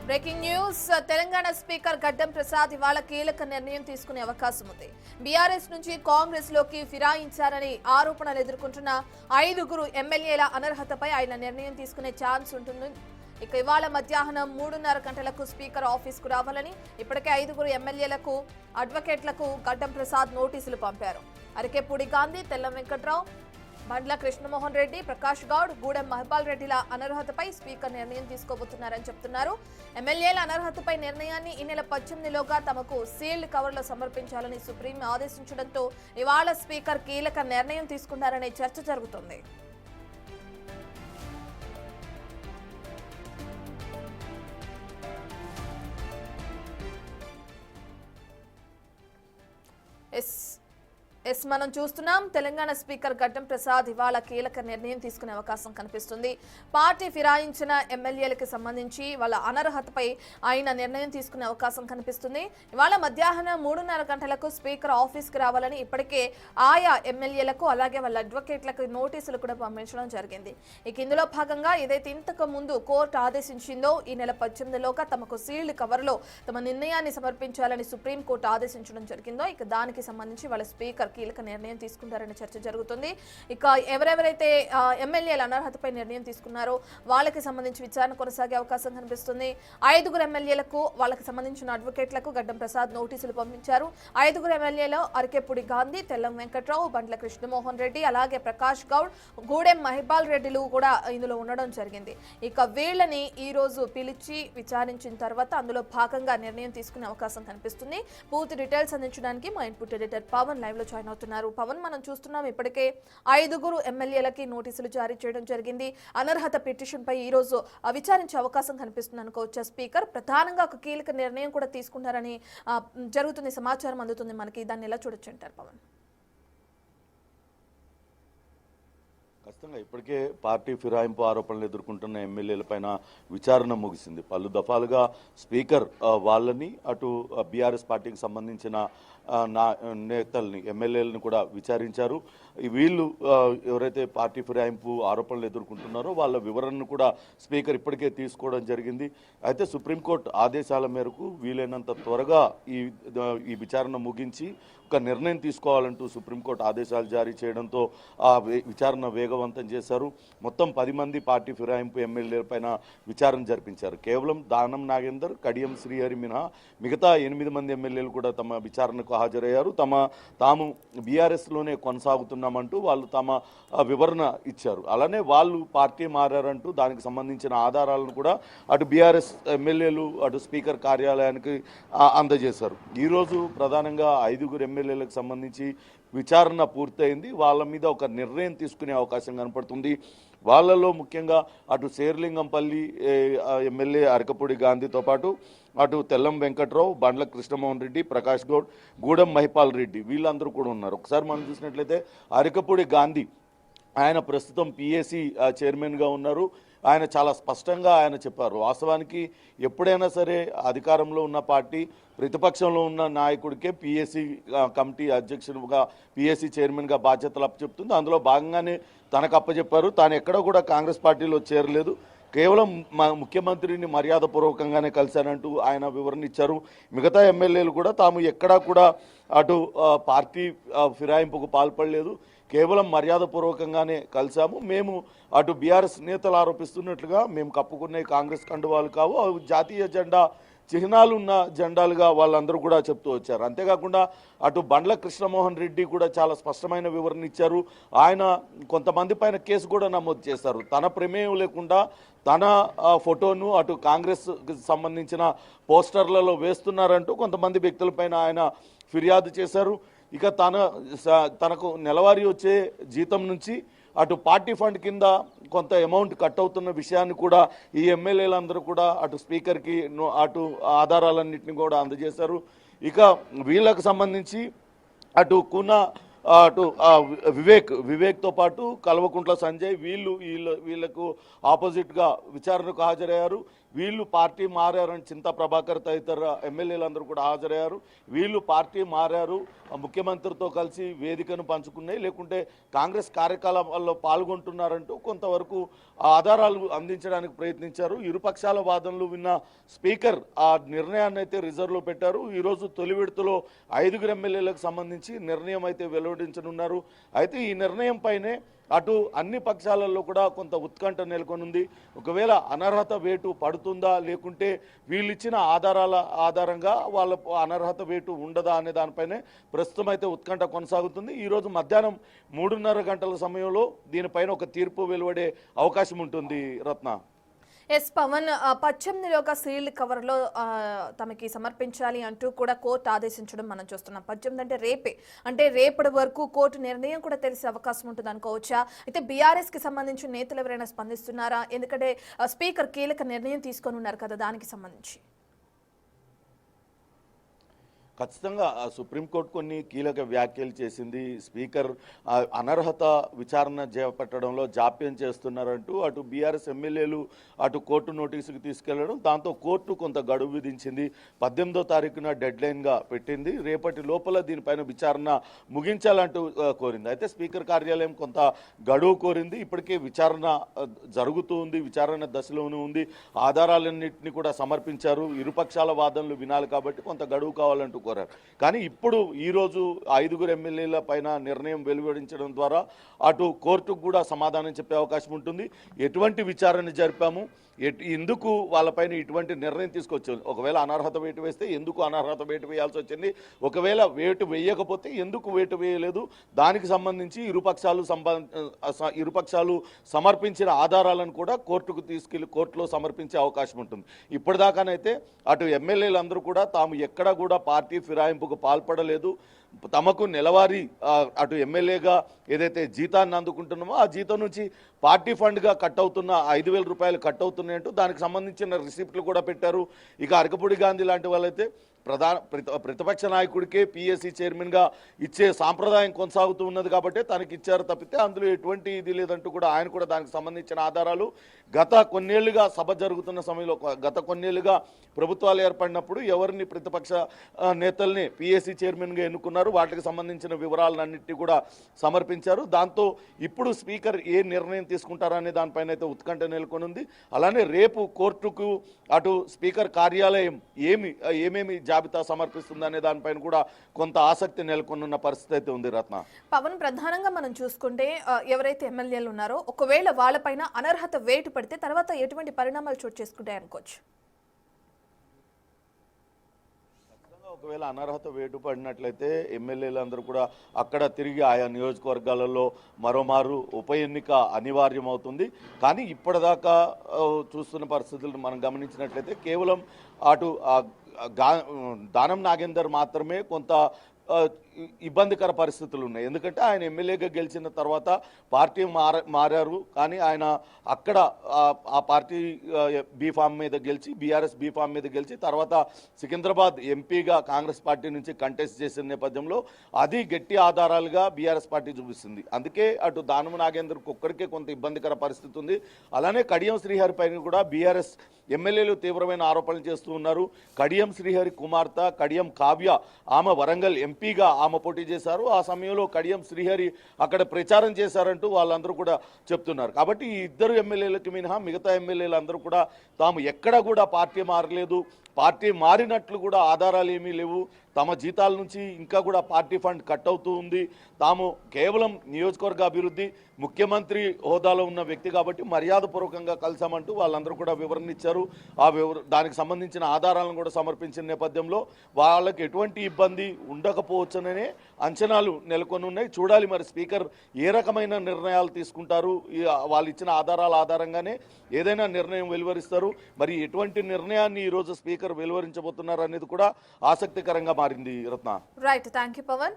Breaking news. Telangana speaker గడ్డం ప్రసాద్ ఇవాళ కీలక నిర్ణయం తీసుకునే అవకాశం ఉంది. బీఆర్ఎస్ నుంచి కాంగ్రెస్ లోకి ఫిరాయించారని ఆరోపణలు ఎదుర్కొంటున్న 5గురు ఎమ్మెల్యేల అనర్హతపై ఆయన నిర్ణయం తీసుకునే ఛాన్స్ ఉంటుంది. ఇక ఇవాళ మధ్యాహ్నం 3:30 గంటలకు స్పీకర్ ఆఫీస్ కు రావాలని ఇప్పటికే 5గురు ఎమ్మెల్యేలకు అడ్వకేట్లకు గడ్డం ప్రసాద్ నోటీసులు పంపారు. అరకేపూడి గాంధీ, తెల్లం వెంకట్రావు, బండ్ల కృష్ణమోహన్ రెడ్డి, ప్రకాష్ గౌడ్, గూడెం మహిపాల్ రెడ్డిల అనర్హతపై స్పీకర్ నిర్ణయం తీసుకోబోతున్నారని చెప్తున్నారు. ఎమ్మెల్యేల అనర్హతపై నిర్ణయాన్ని ఈ నెల 18లోగా తమకు సీల్డ్ కవర్లో సమర్పించాలని సుప్రీం ఆదేశించడంతో ఇవాళ స్పీకర్ కీలక నిర్ణయం తీసుకున్నారనే చర్చ జరుగుతోంది. మనం చూస్తున్నాం. తెలంగాణ స్పీకర్ గడ్డం ప్రసాద్ ఇవాళ కీలక నిర్ణయం తీసుకునే అవకాశం కనిపిస్తుంది. పార్టీ ఫిరాయించిన ఎమ్మెల్యేలకు సంబంధించి వాళ్ళ అనర్హతపై ఆయన నిర్ణయం తీసుకునే అవకాశం కనిపిస్తుంది. ఇవాళ మధ్యాహ్నం 3:30 గంటలకు స్పీకర్ ఆఫీస్కి రావాలని ఇప్పటికే ఆయా ఎమ్మెల్యేలకు అలాగే వాళ్ళ అడ్వకేట్లకు నోటీసులు కూడా పంపించడం జరిగింది. ఇక ఇందులో భాగంగా ఏదైతే ఇంతకు ముందు కోర్టు ఆదేశించిందో ఈ నెల 18లోగా తమకు సీల్డ్ కవర్లో తమ నిర్ణయాన్ని సమర్పించాలని సుప్రీంకోర్టు ఆదేశించడం జరిగిందో ఇక దానికి సంబంధించి వాళ్ళ స్పీకర్ కీలక నిర్ణయం తీసుకుంటారనే చర్చ జరుగుతుంది. ఇక ఎవరెవరైతే ఎమ్మెల్యేల అనర్హతపై నిర్ణయం తీసుకున్నారో వాళ్ళకి సంబంధించి విచారణ కొనసాగే అవకాశం కనిపిస్తుంది. 5గురు ఎమ్మెల్యేలకు వాళ్ళకి సంబంధించిన అడ్వకేట్లకు గడ్డం ప్రసాద్ నోటీసులు పంపించారు. 5గురు ఎమ్మెల్యేలో అరకేపూడి గాంధీ, తెల్లం వెంకట్రావు, బండ్ల కృష్ణమోహన్ రెడ్డి, అలాగే ప్రకాష్ గౌడ్, గూడెం మహిపాల్ రెడ్డిలు కూడా ఇందులో ఉండడం జరిగింది. ఇక వీళ్ళని ఈ రోజు పిలిచి విచారించిన తర్వాత అందులో భాగంగా నిర్ణయం తీసుకునే అవకాశం కనిపిస్తుంది. పూర్తి డీటెయిల్స్ అందించడానికి మా ఇన్పుట్ ఎడిటర్ పవన్ లైవ్ లో జాయిన్ అవుతున్నారు. పవన్, మనం చూస్తున్నాం ఇప్పటికే 5గురు ఎమ్మెల్యేలకి నోటీసులు జారీ చేయడం జరిగింది. అనర్హత పిటిషన్ పై ఈ రోజు విచారించే అవకాశం కనిపిస్తుంది అనుకోవచ్చు. స్పీకర్ ప్రధానంగా ఒక కీలక నిర్ణయం కూడా తీసుకుంటారని జరుగుతుంది, సమాచారం అందుతుంది మనకి. దాన్ని ఎలా చూడొచ్చు అంటారు పవన్? ఖచ్చితంగా ఇప్పటికే పార్టీ ఫిరాయింపు ఆరోపణలు ఎదుర్కొంటున్న ఎమ్మెల్యేల పైన విచారణ ముగిసింది. పలు దఫాలుగా స్పీకర్ వాళ్ళని అటు బీఆర్ఎస్ పార్టీకి సంబంధించిన నేతల్ని ఎమ్మెల్యేలను కూడా విచారించారు. వీళ్ళు ఎవరైతే పార్టీ ఫిరాయింపు ఆరోపణలు ఎదుర్కొంటున్నారో వాళ్ళ వివరణను కూడా స్పీకర్ ఇప్పటికే తీసుకోవడం జరిగింది. అయితే సుప్రీంకోర్టు ఆదేశాల మేరకు వీలైనంత త్వరగా ఈ విచారణ ముగించి ఒక నిర్ణయం తీసుకోవాలంటూ సుప్రీంకోర్టు ఆదేశాలు జారీ చేయడంతో ఆ విచారణ వేగవంతం చేశారు. మొత్తం 10 మంది పార్టీ ఫిరాయింపు ఎమ్మెల్యేల పైన విచారణ జరిపించారు. కేవలం దానం నాగేందర్, కడియం శ్రీహరి మినహా మిగతా 8 మంది ఎమ్మెల్యేలు కూడా తమ విచారణకు హాజరయ్యారు. తాము బీఆర్ఎస్లోనే కొనసాగుతున్నామంటూ వాళ్ళు తమ వివరణ ఇచ్చారు. అలానే వాళ్ళు పార్టీ మారారంటూ దానికి సంబంధించిన ఆధారాలను కూడా అటు బీఆర్ఎస్ ఎమ్మెల్యేలు అటు స్పీకర్ కార్యాలయానికి అందజేశారు. ఈరోజు ప్రధానంగా 5గురు ఎమ్మెల్యేలకు సంబంధించి విచారణ పూర్తయింది. వాళ్ళ మీద ఒక నిర్ణయం తీసుకునే అవకాశం కనపడుతుంది. వాళ్ళలో ముఖ్యంగా అటు శేర్లింగంపల్లి ఎమ్మెల్యే అరకపూడి గాంధీతో పాటు అటు తెల్లం వెంకట్రావు, బండ్ల కృష్ణమోహన్ రెడ్డి, ప్రకాష్ గౌడ్, గూడెం మహిపాల్ రెడ్డి వీళ్ళందరూ కూడా ఉన్నారు. ఒకసారి మనం చూసినట్లయితే అరకపూడి గాంధీ ఆయన ప్రస్తుతం పిఎసి చైర్మన్గా ఉన్నారు. ఆయన చాలా స్పష్టంగా ఆయన చెప్పారు, వాస్తవానికి ఎప్పుడైనా సరే అధికారంలో ఉన్న పార్టీ ప్రతిపక్షంలో ఉన్న నాయకుడికే పిఎస్సి కమిటీ అధ్యక్షుడిగా పిఎస్సి చైర్మన్గా బాధ్యతలు అప్పచెప్తుంది. అందులో భాగంగానే తనకు అప్పచెప్పారు. తాను ఎక్కడ కూడా కాంగ్రెస్ పార్టీలో చేరలేదు, కేవలం ముఖ్యమంత్రిని మర్యాదపూర్వకంగానే కలిశానంటూ ఆయన వివరణ ఇచ్చారు. మిగతా ఎమ్మెల్యేలు కూడా తాము ఎక్కడా కూడా అటు పార్టీ ఫిరాయింపుకు పాల్పడలేదు, కేవలం మర్యాదపూర్వకంగానే కలిశాము. మేము అటు బీఆర్ఎస్ నేతలు ఆరోపిస్తున్నట్లుగా మేము కప్పుకునే కాంగ్రెస్ కండువాలు కావు, అవి జాతీయ జెండా చిహ్నాలున్న జెండాలుగా వాళ్ళందరూ కూడా చెప్తూ వచ్చారు. అంతేకాకుండా అటు బండ్ల కృష్ణమోహన్ రెడ్డి కూడా చాలా స్పష్టమైన వివరణ ఇచ్చారు. ఆయన కొంతమంది పైన కేసు కూడా నమోదు చేశారు. తన ప్రమేయం లేకుండా తన ఫోటోను అటు కాంగ్రెస్ సంబంధించిన పోస్టర్లలో వేస్తున్నారంటూ కొంతమంది వ్యక్తులపైన ఆయన ఫిర్యాదు చేశారు. ఇక తనకు నెలవారీ వచ్చే జీతం నుంచి అటు పార్టీ ఫండ్ కింద కొంత అమౌంట్ కట్ అవుతున్న విషయాన్ని కూడా ఈ ఎమ్మెల్యేలందరూ కూడా అటు స్పీకర్కి అటు ఆధారాలన్నింటినీ కూడా అందజేశారు. ఇక వీళ్ళకు సంబంధించి అటు అటు వివేక్తో పాటు కల్వకుంట్ల సంజయ్ వీళ్ళకు ఆపోజిట్గా విచారణకు హాజరయ్యారు. వీళ్ళు పార్టీ మారారని చింతా ప్రభాకర్ తదితర ఎమ్మెల్యేలందరూ కూడా హాజరయ్యారు. వీళ్ళు పార్టీ మారారు, ముఖ్యమంత్రితో కలిసి వేదికను పంచుకున్నాయి, లేకుంటే కాంగ్రెస్ కార్యకలాపాల్లో పాల్గొంటున్నారంటూ కొంతవరకు ఆధారాలు అందించడానికి ప్రయత్నించారు. ఇరుపక్షాల వాదనలు విన్న స్పీకర్ ఆ నిర్ణయాన్ని అయితే రిజర్వ్లో పెట్టారు. ఈరోజు తొలి విడతలో 5 ఎమ్మెల్యేలకు సంబంధించి నిర్ణయం అయితే వెలువడించనున్నారు. అయితే ఈ నిర్ణయం పైనే అటు అన్ని పక్షాలలో కూడా కొంత ఉత్కంఠ నెలకొనుంది. ఒకవేళ అనర్హత వేటు పడుతుందా, లేకుంటే వీళ్ళిచ్చిన ఆధారంగా వాళ్ళ అనర్హత వేటు ఉండదా అనే దానిపైనే ప్రస్తుతం అయితే ఉత్కంఠ కొనసాగుతుంది. ఈరోజు మధ్యాహ్నం 3:30 గంటల సమయంలో దీనిపైన ఒక తీర్పు వెలువడే అవకాశం ఉంటుంది. రత్న. ఎస్ పవన్, 18 సీల్డ్ కవర్లో తమకి సమర్పించాలి అంటూ కూడా కోర్టు ఆదేశించడం మనం చూస్తున్నాం. 18 అంటే రేపే, అంటే రేపటి వరకు కోర్టు నిర్ణయం కూడా తెలిసే అవకాశం ఉంటుంది అనుకోవచ్చా? అయితే బీఆర్ఎస్ కి సంబంధించి నేతలు ఎవరైనా స్పందిస్తున్నారా? ఎందుకంటే స్పీకర్ కీలక నిర్ణయం తీసుకొని ఉన్నారు కదా, దానికి సంబంధించి. ఖచ్చితంగా సుప్రీంకోర్టు కొన్ని కీలక వ్యాఖ్యలు చేసింది. స్పీకర్ అనర్హత విచారణ చేపట్టడంలో జాప్యం చేస్తున్నారంటూ అటు బీఆర్ఎస్ ఎమ్మెల్యేలు అటు కోర్టు నోటీసుకు తీసుకెళ్లడం, దాంతో కోర్టు కొంత గడువు విధించింది. 18వ తారీఖున డెడ్ లైన్గా పెట్టింది. రేపటి లోపల దీనిపైన విచారణ ముగించాలంటూ కోరింది. అయితే స్పీకర్ కార్యాలయం కొంత గడువు కోరింది. ఇప్పటికే విచారణ జరుగుతూ ఉంది, విచారణ దశలోనే ఉంది. ఆధారాలన్నింటినీ కూడా సమర్పించారు. ఇరుపక్షాల వాదనలు వినాలి కాబట్టి కొంత గడువు కావాలంటూ కోరారు. కానీ ఇప్పుడు ఈరోజు 5 ఎమ్మెల్యేల పైన నిర్ణయం వెలువడించడం ద్వారా అటు కోర్టుకు కూడా సమాధానం చెప్పే అవకాశం ఉంటుంది. ఎటువంటి విచారణ జరిపాము, ఎందుకు వాళ్ళపైన ఇటువంటి నిర్ణయం తీసుకొచ్చింది, ఒకవేళ అనర్హత వేటు వేస్తే ఎందుకు అనర్హత వేటు వేయాల్సి వచ్చింది, ఒకవేళ వేటు వేయకపోతే ఎందుకు వేటు వేయలేదు, దానికి సంబంధించి ఇరుపక్షాలు సమర్పించిన ఆధారాలను కూడా కోర్టుకు తీసుకెళ్లి కోర్టులో సమర్పించే అవకాశం ఉంటుంది. ఇప్పటిదాకానైతే అటు ఎమ్మెల్యేలందరూ కూడా తాము ఎక్కడా కూడా పార్టీ ఫిరాయింపుకు పాల్పడలేదు, తమకు నెలవారీ అటు ఎమ్మెల్యేగా ఏదైతే జీతాన్ని అందుకుంటున్నామో ఆ జీతం నుంచి పార్టీ ఫండ్గా కట్ అవుతున్న 5,000 రూపాయలు కట్ అవుతున్నాయంటూ దానికి సంబంధించిన రిసిప్ట్లు కూడా పెట్టారు. ఇక అరకపూడి గాంధీ లాంటి వాళ్ళైతే ప్రతిపక్ష నాయకుడికే పిఎస్సి చైర్మన్గా ఇచ్చే సాంప్రదాయం కొనసాగుతూ ఉన్నది కాబట్టి తనకి ఇచ్చారు తప్పితే అందులో ఎటువంటి ఇది లేదంటూ కూడా ఆయన కూడా దానికి సంబంధించిన ఆధారాలు గత కొన్నేళ్లుగా సభ జరుగుతున్న సమయంలో గత కొన్నేళ్లుగా ప్రభుత్వాలు ఏర్పడినప్పుడు ఎవరిని ప్రతిపక్ష నేతల్ని పిఎస్సి చైర్మన్గా ఎన్నుకున్నారు, వాటికి సంబంధించిన వివరాలన్నింటినీ కూడా సమర్పించారు. దాంతో ఇప్పుడు స్పీకర్ ఏ నిర్ణయం తీసుకుంటారనే దానిపైన అయితే ఉత్కంఠ నెలకొనుంది. అలానే రేపు కోర్టుకు అటు స్పీకర్ కార్యాలయం ఏమేమి జాబితా సమర్పిస్తుందనే దానిపైన కూడా కొంత ఆసక్తి నెలకొన్న పరిస్థితి అయితే ఉంది. రత్న. పవన్, ప్రధానంగా మనం చూసుకుంటే ఎవరైతే ఎమ్మెల్యేలు ఉన్నారో ఒకవేళ వాళ్ళపైన అనర్హత వేటు పడితే తర్వాత ఎటువంటి పరిణామాలు చోటు చేసుకుంటాయి అనుకోవచ్చు? ఒకవేళ అనర్హత వేటు పడినట్లయితే ఎమ్మెల్యేలందరూ కూడా అక్కడ తిరిగి ఆయా నియోజకవర్గాలలో మరోమారు ఉప ఎన్నిక అనివార్యమవుతుంది. కానీ ఇప్పటిదాకా చూస్తున్న పరిస్థితులను మనం గమనించినట్లయితే కేవలం అటు దానం నాగేందర్ మాత్రమే కొంత ఇబ్బందికర పరిస్థితులు ఉన్నాయి. ఎందుకంటే ఆయన ఎమ్మెల్యేగా గెలిచిన తర్వాత పార్టీ మారారు, కానీ ఆయన అక్కడ ఆ పార్టీ బీఫామ్ మీద గెలిచి బీఆర్ఎస్ బీఫామ్ మీద గెలిచి తర్వాత సికింద్రాబాద్ ఎంపీగా కాంగ్రెస్ పార్టీ నుంచి కంటెస్ట్ చేసిన నేపథ్యంలో అది గట్టి ఆధారాలుగా బీఆర్ఎస్ పార్టీ చూపిస్తుంది. అందుకే అటు దానం నాగేందర్కి ఒక్కడికే కొంత ఇబ్బందికర పరిస్థితి ఉంది. అలానే కడియం శ్రీహరి పైన కూడా బీఆర్ఎస్ ఎమ్మెల్యేలు తీవ్రమైన ఆరోపణలు చేస్తూ ఉన్నారు. కడియం శ్రీహరి కుమార్తె కడియం కావ్య, ఆమె వరంగల్ ఎంపీగా ఆమె పోటీ చేశారు. ఆ సమయంలో కడియం శ్రీహరి అక్కడ ప్రచారం చేశారంటూ వాళ్ళందరూ కూడా చెప్తున్నారు. కాబట్టి ఈ 2 ఎమ్మెల్యేలకి మినహా మిగతా ఎమ్మెల్యేలందరూ కూడా తాము ఎక్కడా కూడా పార్టీ మారలేదు, పార్టీ మారినట్లు కూడా ఆధారాలు ఏమీ లేవు, తమ జీతాల నుంచి ఇంకా కూడా పార్టీ ఫండ్ కట్ అవుతూ ఉంది, తాము కేవలం నియోజకవర్గ అభివృద్ధి ముఖ్యమంత్రి హోదాలో ఉన్న వ్యక్తి కాబట్టి మర్యాదపూర్వకంగా కలిసామంటూ వాళ్ళందరూ కూడా వివరణ ఇచ్చారు. దానికి సంబంధించిన ఆధారాలను కూడా సమర్పించిన నేపథ్యంలో వాళ్ళకి ఎటువంటి ఇబ్బంది ఉండకపోవచ్చుననే అంచనాలు నెలకొని ఉన్నాయి. చూడాలి మరి స్పీకర్ ఏ రకమైన నిర్ణయాలు తీసుకుంటారు, వాళ్ళు ఇచ్చిన ఆధారాల ఆధారంగానే ఏదైనా నిర్ణయం వెలువరిస్తారు. మరి ఎటువంటి నిర్ణయాన్ని ఈరోజు స్పీకర్ వెలువరించబోతున్నారు అనేది కూడా ఆసక్తికరంగా మారింది. Ratna. Right, thank you Pawan.